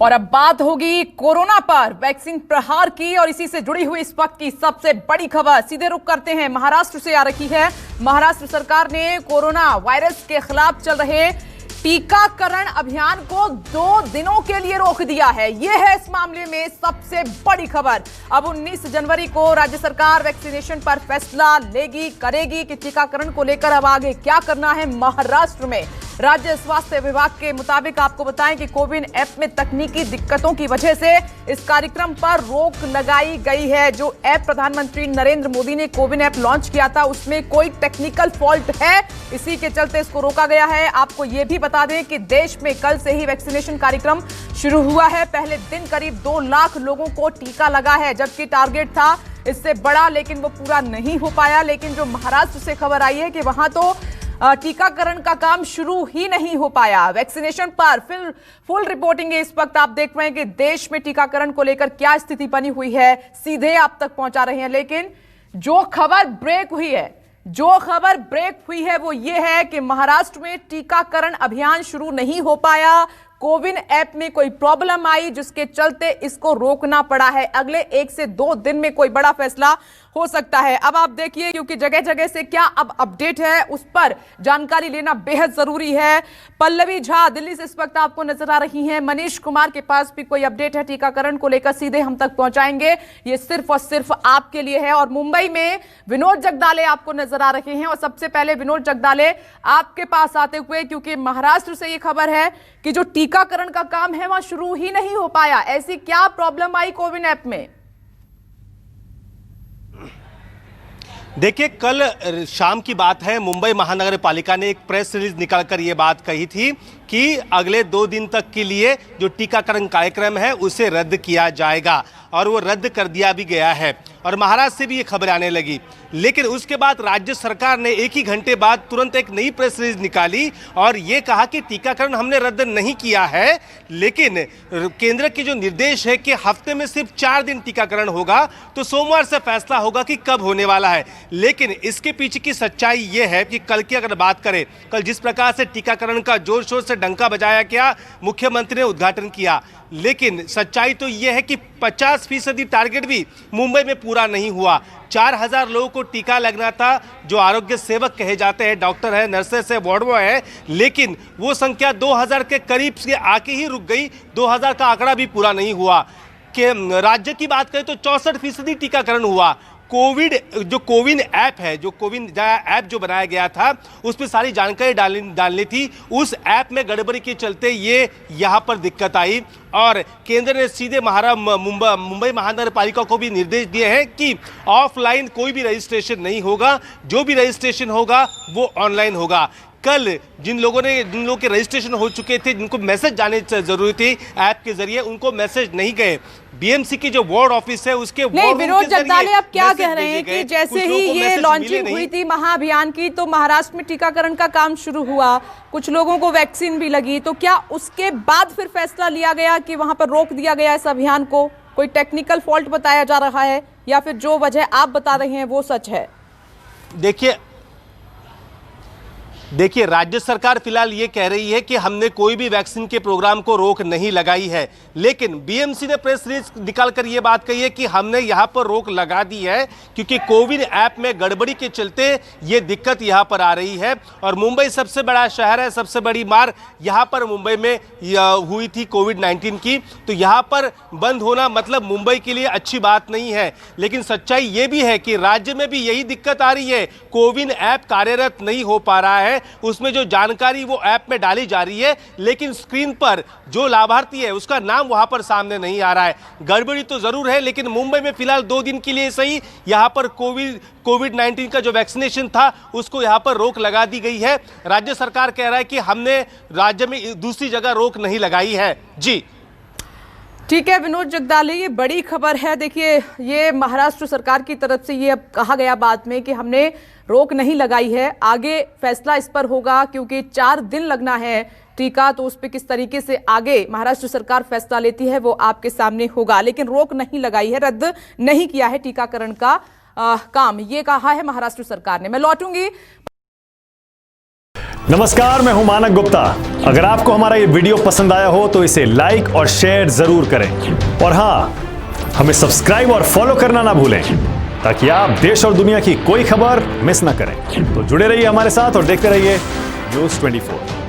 और अब बात होगी कोरोना पर, वैक्सीन प्रहार की और इसी से जुड़ी हुई इस वक्त की सबसे बड़ी खबर। सीधे रुख करते हैं, महाराष्ट्र से आ रही है। महाराष्ट्र सरकार ने कोरोना वायरस के खिलाफ चल रहे टीकाकरण अभियान को 2 दिनों के लिए रोक दिया है। यह है इस मामले में सबसे बड़ी खबर। अब 19 जनवरी को राज्य सरकार वैक्सीनेशन पर फैसला करेगी कि टीकाकरण को लेकर अब आगे क्या करना है। महाराष्ट्र में राज्य स्वास्थ्य विभाग के मुताबिक आपको बताएं कि कोविन ऐप में तकनीकी दिक्कतों की वजह से इस कार्यक्रम पर रोक लगाई गई है। जो ऐप प्रधानमंत्री नरेंद्र मोदी ने कोविन ऐप लॉन्च किया था, उसमें कोई टेक्निकल फॉल्ट है, इसी के चलते इसको रोका गया है। आपको यह भी बता दें कि देश में कल से ही वैक्सीनेशन कार्यक्रम शुरू हुआ है। पहले दिन करीब 2 लाख लोगों को टीका लगा है, जबकि टारगेट था इससे बड़ा, लेकिन वो पूरा नहीं हो पाया। लेकिन जो महाराष्ट्र से खबर आई है कि वहां तो टीकाकरण का काम शुरू ही नहीं हो पाया। वैक्सीनेशन पर फुल रिपोर्टिंग इस वक्त आप देख रहे हैं कि देश में टीकाकरण को लेकर क्या स्थिति बनी हुई है, सीधे आप तक पहुंचा रहे हैं। लेकिन जो खबर ब्रेक हुई है वो ये है कि महाराष्ट्र में टीकाकरण अभियान शुरू नहीं हो पाया। कोविन ऐप में कोई प्रॉब्लम आई, जिसके चलते इसको रोकना पड़ा है। अगले 1 से 2 दिन में कोई बड़ा फैसला हो सकता है। अब आप देखिए, क्योंकि जगह जगह से क्या अब अपडेट है उस पर जानकारी लेना बेहद जरूरी है। पल्लवी झा दिल्ली से इस वक्त आपको नजर आ रही हैं। मनीष कुमार के पास भी कोई अपडेट है टीकाकरण को लेकर, सीधे हम तक पहुंचाएंगे। ये सिर्फ और सिर्फ आपके लिए है। और मुंबई में विनोद जगदाले आपको नजर आ रहे हैं। और सबसे पहले विनोद जगदाले आपके पास आते हुए, क्योंकि महाराष्ट्र से ये खबर है कि जो टीकाकरण का काम है वहां शुरू ही नहीं हो पाया। ऐसी क्या प्रॉब्लम आई कोविन ऐप में? देखिए, कल शाम की बात है, मुंबई महानगर पालिका ने एक प्रेस रिलीज निकालकर ये बात कही थी कि अगले 2 दिन तक के लिए जो टीकाकरण कार्यक्रम है उसे रद्द किया जाएगा, और वो रद्द कर दिया भी गया है। और महाराष्ट्र से भी ये खबर आने लगी। लेकिन उसके बाद राज्य सरकार ने 1 ही घंटे बाद तुरंत एक नई प्रेस रिलीज निकाली और ये कहा कि टीकाकरण हमने रद्द नहीं किया है, लेकिन केंद्र के जो निर्देश है कि हफ्ते में सिर्फ 4 दिन टीकाकरण होगा, तो सोमवार से फैसला होगा कि कब होने वाला है। लेकिन इसके पीछे की सच्चाई ये है कि कल की अगर बात करें, कल जिस प्रकार से टीकाकरण का जोर शोर से डंका बजाया गया, मुख्यमंत्री ने उद्घाटन किया, लेकिन सच्चाई तो यह है कि 50% टारगेट भी मुंबई में पूरा नहीं हुआ। 4000 लोगों को टीका लगना था, जो आरोग्य सेवक कहे जाते हैं, डॉक्टर है, नर्सेस है, वार्ड बॉय है, लेकिन वो संख्या 2000 के करीब से आके ही रुक गई। 2000 का आंकड़ा भी पूरा नहीं हुआ। कि राज्य की बात करें तो 64% टीकाकरण हुआ। कोविन ऐप है, जो कोविन ऐप जो बनाया गया था, उस पर सारी जानकारी डालनी थी। उस ऐप में गड़बड़ी के चलते ये यहाँ पर दिक्कत आई और केंद्र ने सीधे मुंबई महानगर पालिका को भी निर्देश दिए हैं कि ऑफलाइन कोई भी रजिस्ट्रेशन नहीं होगा, जो भी रजिस्ट्रेशन होगा वो ऑनलाइन होगा। कल जिन लोगों के रजिस्ट्रेशन हो चुके थे, जिनको मैसेज जाने जरूरी थी ऐप के जरिए, उनको मैसेज नहीं गए। बीएमसी की जो वार्ड ऑफिस है उसके नहीं, विनोद जगदाले आप क्या कह रहे हैं कि जैसे ही ये लॉन्चिंग हुई थी महाअभियान की, तो महाराष्ट्र में टीकाकरण का काम शुरू हुआ, कुछ लोगों को वैक्सीन भी लगी, तो क्या उसके बाद फिर फैसला लिया गया कि वहां पर रोक दिया गया इस अभियान को? कोई टेक्निकल फॉल्ट बताया जा रहा है या फिर जो वजह आप बता रहे हैं वो सच है? देखिए, राज्य सरकार फिलहाल ये कह रही है कि हमने कोई भी वैक्सीन के प्रोग्राम को रोक नहीं लगाई है, लेकिन बीएमसी ने प्रेस रिलीज निकालकर ये बात कही है कि हमने यहाँ पर रोक लगा दी है, क्योंकि कोविन ऐप में गड़बड़ी के चलते ये दिक्कत यहाँ पर आ रही है। और मुंबई सबसे बड़ा शहर है, सबसे बड़ी मार यहाँ पर मुंबई में हुई थी कोविड-19 की, तो यहाँ पर बंद होना मतलब मुंबई के लिए अच्छी बात नहीं है। लेकिन सच्चाई ये भी है कि राज्य में भी यही दिक्कत आ रही है, कोविन ऐप कार्यरत नहीं हो पा रहा है। उसमें जो जानकारी वो ऐप में डाली जा रही है, लेकिन स्क्रीन पर जो लाभार्थी है उसका नाम वहां पर सामने नहीं आ रहा है। गड़बड़ी तो जरूर है, लेकिन मुंबई में फिलहाल 2 दिन के लिए सही यहां पर कोविड-19 का जो वैक्सीनेशन था उसको यहां पर रोक लगा दी गई है। राज्य सरकार कह रहा है कि हमने राज्य में दूसरी जगह रोक नहीं लगाई है। जी ठीक है विनोद जगदाले, ये बड़ी खबर है। देखिए, ये महाराष्ट्र सरकार की तरफ से ये अब कहा गया बाद में कि हमने रोक नहीं लगाई है, आगे फैसला इस पर होगा, क्योंकि 4 दिन लगना है टीका, तो उस पर किस तरीके से आगे महाराष्ट्र सरकार फैसला लेती है वो आपके सामने होगा। लेकिन रोक नहीं लगाई है, रद्द नहीं किया है टीकाकरण का काम, ये कहा है महाराष्ट्र सरकार ने। मैं लौटूंगी। नमस्कार, मैं हूं मानक गुप्ता। अगर आपको हमारा ये वीडियो पसंद आया हो तो इसे लाइक और शेयर जरूर करें और हाँ, हमें सब्सक्राइब और फॉलो करना ना भूलें ताकि आप देश और दुनिया की कोई खबर मिस ना करें। तो जुड़े रहिए हमारे साथ और देखते रहिए न्यूज़ 24।